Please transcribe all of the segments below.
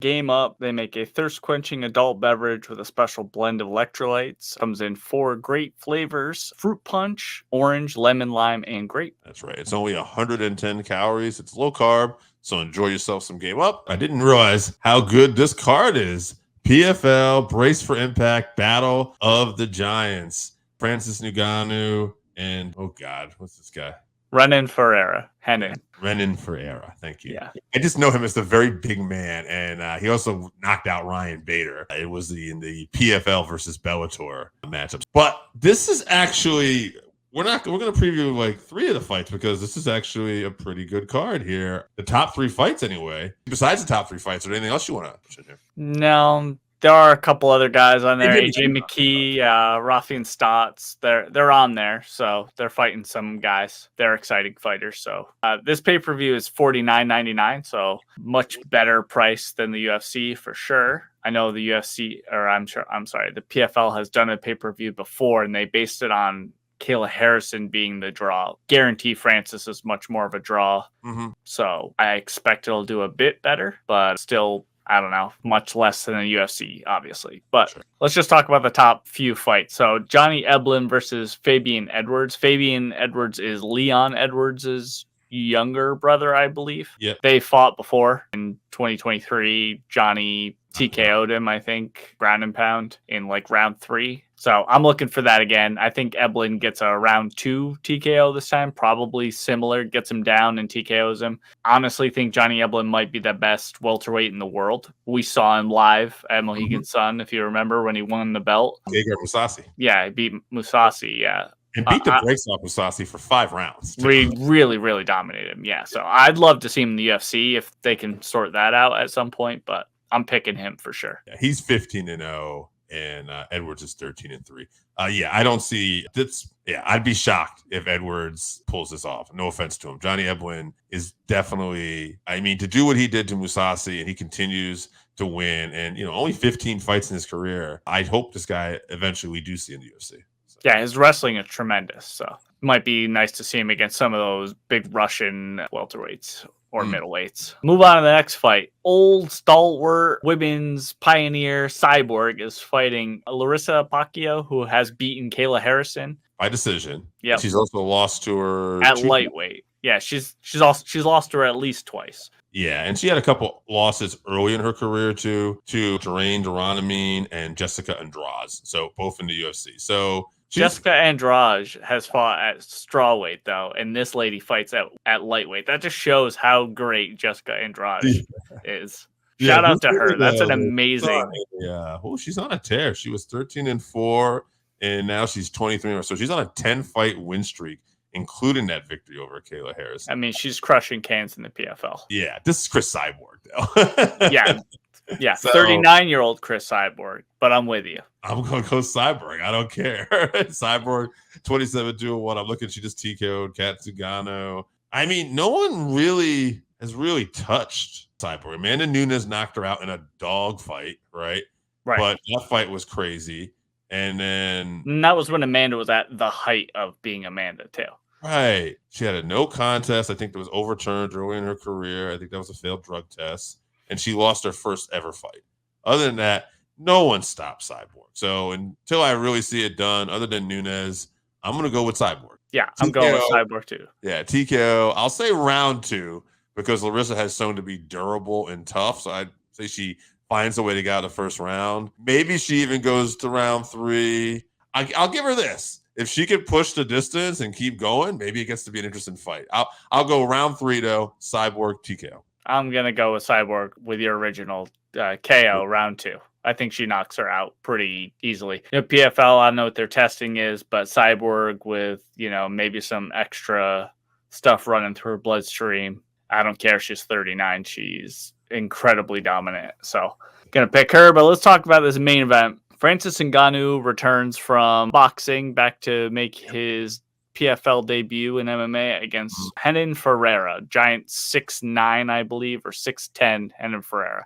Game Up, they make a thirst-quenching adult beverage with a special blend of electrolytes. Comes in 4 great flavors: fruit punch, orange, lemon, lime, and grape. That's right. It's only 110 calories. It's low carb, so enjoy yourself some Game Up. I didn't realize how good this card is. PFL, Brace for Impact, Battle of the Giants. Francis Ngannou and, oh God, what's this guy? Renan Ferreira. Yeah, Henin. Renan Ferreira. Thank you. Yeah. I just know him as the very big man, and he also knocked out Ryan Bader. It was in the PFL versus Bellator matchups. But this is actually we're going to preview like 3 of the fights because this is actually a pretty good card here. The top 3 fights, anyway. Besides the top 3 fights, are there anything else you want to push in here? No, there are a couple other guys on there. AJ McKee, Rafian Stotts. They're on there, so they're fighting some guys. They're exciting fighters. So this pay-per-view is $49.99, so much better price than the UFC for sure. I know the UFC, the PFL has done a pay-per-view before, and they based it on Kayla Harrison being the draw. Guarantee Francis is much more of a draw. Mm-hmm. So I expect it'll do a bit better, but still, I don't know, much less than the UFC, obviously. But sure. Let's just talk about the top few fights. So Johnny Eblen versus Fabian Edwards. Fabian Edwards is Leon Edwards' younger brother, I believe. Yeah. They fought before in 2023. Johnny TKO'd him, I think, ground and pound in like round 3. So I'm looking for that again. I think Eblen gets a round 2 TKO this time, probably similar, gets him down and TKOs him. Honestly think Johnny Eblen might be the best welterweight in the world. We saw him live at Mohegan Sun, if you remember, when he won the belt. Gegard Mousasi. Yeah, he beat Mousasi, yeah. And beat the brakes off Mousasi for 5 rounds. We really, really dominated him, yeah. So I'd love to see him in the UFC if they can sort that out at some point, but I'm picking him for sure. Yeah, he's 15-0. And Edwards is 13-3. I don't see that's. Yeah, I'd be shocked if Edwards pulls this off. No offense to him. Johnny Eblen is definitely, I mean, to do what he did to Mousasi and he continues to win and, only 15 fights in his career. I hope this guy eventually we do see in the UFC. So. Yeah, his wrestling is tremendous. So it might be nice to see him against some of those big Russian welterweights. Or middleweights. Move on to the next fight. Old stalwart women's pioneer Cyborg is fighting Larissa Pacquiao, who has beaten Kayla Harrison by decision. Yeah, she's also lost to her at lightweight. Yeah, she's lost to her at least twice. Yeah, and she had a couple losses early in her career too, to Terrain Duranamine and Jessica Andrade. So both in the UFC. So Jessica Andrade has fought at strawweight, though, and this lady fights at lightweight. That just shows how great Jessica Andrade is. Shout out to her. That's an amazing. Yeah. Oh, she's on a tear. She was 13-4, and now she's 23. So she's on a 10-fight win streak, including that victory over Kayla Harrison. I mean, she's crushing cans in the PFL. Yeah, this is Chris Cyborg, though. Yeah, so, 39-year-old Chris Cyborg, but I'm with you. I'm going to go Cyborg. I don't care. Cyborg, 27-2-1. I'm looking. She just TKO'd Kat Zingano. I mean, no one really has touched Cyborg. Amanda Nunes knocked her out in a dog fight, right? Right. But that fight was crazy. And that was when Amanda was at the height of being Amanda, too. Right. She had a no contest. I think that was overturned early in her career. I think that was a failed drug test. And she lost her first ever fight. Other than that, no one stopped Cyborg. So until I really see it done, other than Nunes, I'm going to go with Cyborg. Yeah, I'm going with Cyborg too. Yeah, TKO. I'll say round 2 because Larissa has shown to be durable and tough. So I'd say she finds a way to get out of the first round. Maybe she even goes to round 3. I'll give her this. If she can push the distance and keep going, maybe it gets to be an interesting fight. I'll go round 3, though, Cyborg TKO. I'm going to go with Cyborg with your original KO round 2. I think she knocks her out pretty easily. PFL, I don't know what their testing is, but Cyborg with, maybe some extra stuff running through her bloodstream. I don't care if she's 39. She's incredibly dominant. So going to pick her, but let's talk about this main event. Francis Ngannou returns from boxing back to make his PFL debut in MMA against Renan Ferreira, giant 6'9", I believe, or 6'10", Renan Ferreira.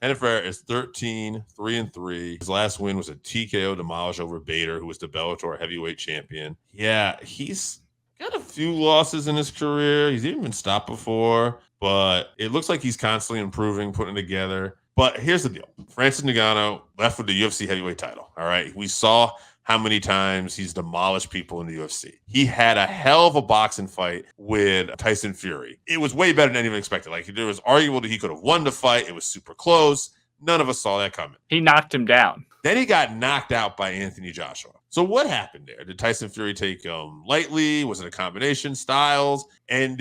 Renan Ferreira is 13-3-3. His last win was a TKO demolish over Bader, who was the Bellator heavyweight champion. Yeah, he's got a few losses in his career. He's even been stopped before, but it looks like he's constantly improving, putting it together. But here's the deal. Francis Ngannou left with the UFC heavyweight title. All right. We saw how many times he's demolished people in the UFC. He had a hell of a boxing fight with Tyson Fury. It was way better than anyone expected. Like, there was arguable that he could have won the fight. It was super close. None of us saw that coming. He knocked him down. Then he got knocked out by Anthony Joshua. So what happened there? Did Tyson Fury take him lightly? Was it a combination? Styles? And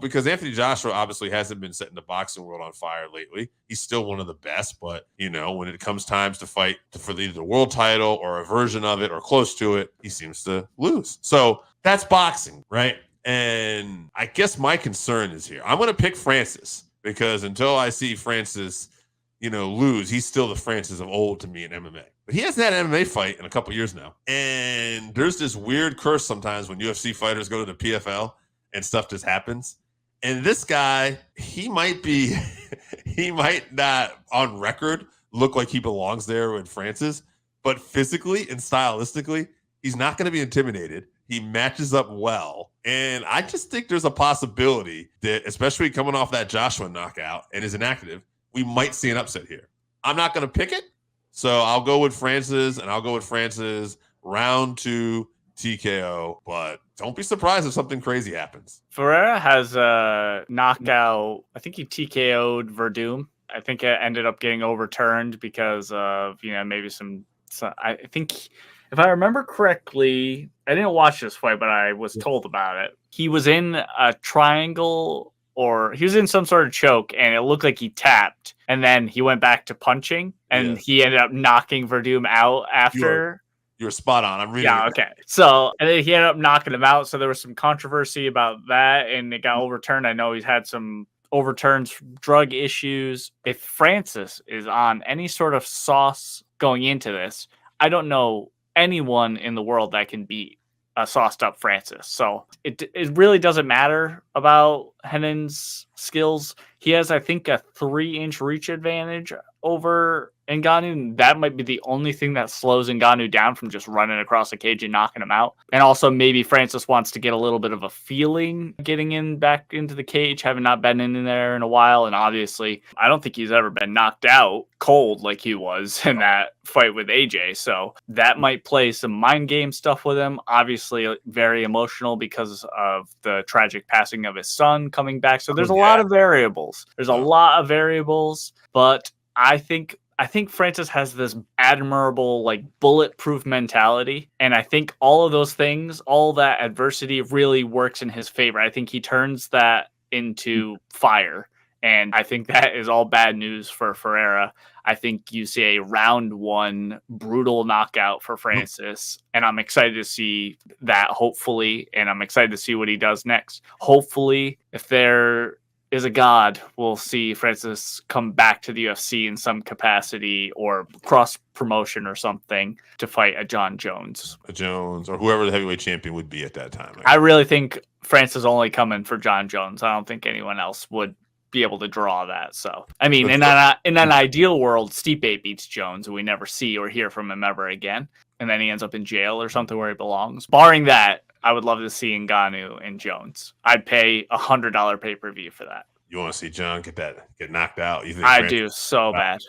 because Anthony Joshua obviously hasn't been setting the boxing world on fire lately. He's still one of the best, but when it comes times to fight for either the world title or a version of it or close to it, he seems to lose. So that's boxing, right? And I guess my concern is here. I'm going to pick Francis because until I see Francis lose, he's still the Francis of old to me in MMA. But he hasn't had an MMA fight in a couple years now. And there's this weird curse sometimes when UFC fighters go to the PFL and stuff just happens. And this guy, he might not on record look like he belongs there with Francis, but physically and stylistically, he's not going to be intimidated. He matches up well. And I just think there's a possibility that, especially coming off that Joshua knockout and is inactive, we might see an upset here. I'm not going to pick it. So I'll go with Francis, and I'll go with Francis round 2 TKO. But don't be surprised if something crazy happens. Ferreira has a knockout. I think he TKO'd Verdum. I think it ended up getting overturned because of, maybe some I think, if I remember correctly, I didn't watch this fight, but I was told about it. He was in a triangle, or he was in some sort of choke, and it looked like he tapped, and then he went back to punching, and he ended up knocking Verdum out after. You're spot on. I'm reading. Yeah, okay. So, and then he ended up knocking him out, so there was some controversy about that, and it got overturned. I know he's had some overturns, drug issues. If Francis is on any sort of sauce going into this, I don't know anyone in the world that can beat a sauced up Francis. So it really doesn't matter about Henan's skills. He has, I think, a 3-inch reach advantage over Ngannou. That might be the only thing that slows Ngannou down from just running across the cage and knocking him out. And also maybe Francis wants to get a little bit of a feeling getting back into the cage, having not been in there in a while. And obviously, I don't think he's ever been knocked out cold like he was in that fight with AJ. So that might play some mind game stuff with him. Obviously, very emotional because of the tragic passing of his son coming back. So there's a lot of variables. But I think Francis has this admirable, like, bulletproof mentality. And I think all of those things, all that adversity really works in his favor. I think he turns that into fire. And I think that is all bad news for Ferreira. I think you see a round 1 brutal knockout for Francis. And I'm excited to see that, hopefully. And I'm excited to see what he does next. Hopefully, if there is a God, we'll see Francis come back to the UFC in some capacity or cross promotion or something to fight a John Jones. A Jones, or whoever the heavyweight champion would be at that time. I really think Francis is only coming for John Jones. I don't think anyone else would be able to draw that. So, I mean, in an ideal world, Stipe beats Jones and we never see or hear from him ever again. And then he ends up in jail or something where he belongs. Barring that, I would love to see Ngannou and Jones. I'd pay $100 pay-per-view for that. You want to see John get knocked out? You think I do so bad.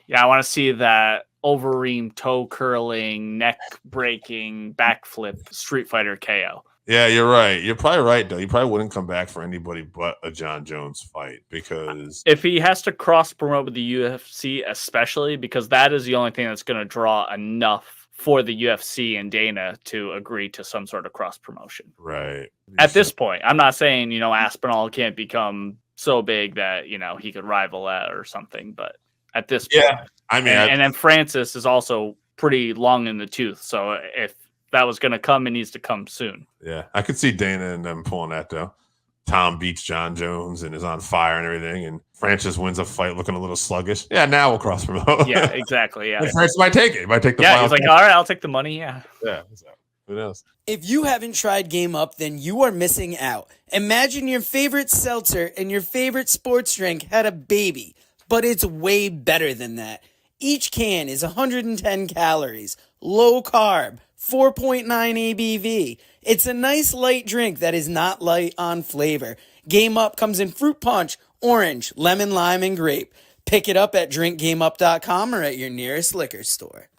Yeah, I want to see that overeem, toe curling, neck breaking, backflip, Street Fighter KO. Yeah, you're right. You're probably right, though. He probably wouldn't come back for anybody but a John Jones fight, because if he has to cross promote with the UFC, especially because that is the only thing that's going to draw enough for the UFC and Dana to agree to some sort of cross promotion. Right. At this point, I'm not saying, Aspinall can't become so big that, he could rival that or something, but at this point, I mean, and then Francis is also pretty long in the tooth. So if that was going to come, it needs to come soon. Yeah. I could see Dana and them pulling that, though. Tom beats John Jones and is on fire and everything, and Francis wins a fight looking a little sluggish. Yeah, now we'll cross promote. Yeah, exactly. Yeah, Francis might take it. He might take the he's like, all right, I'll take the money. Yeah. So, who knows? If you haven't tried Game Up, then you are missing out. Imagine your favorite seltzer and your favorite sports drink had a baby, but it's way better than that. Each can is 110 calories, low carb, 4.9 ABV. It's a nice light drink that is not light on flavor. Game Up comes in fruit punch, orange, lemon, lime, and grape. Pick it up at drinkgameup.com or at your nearest liquor store.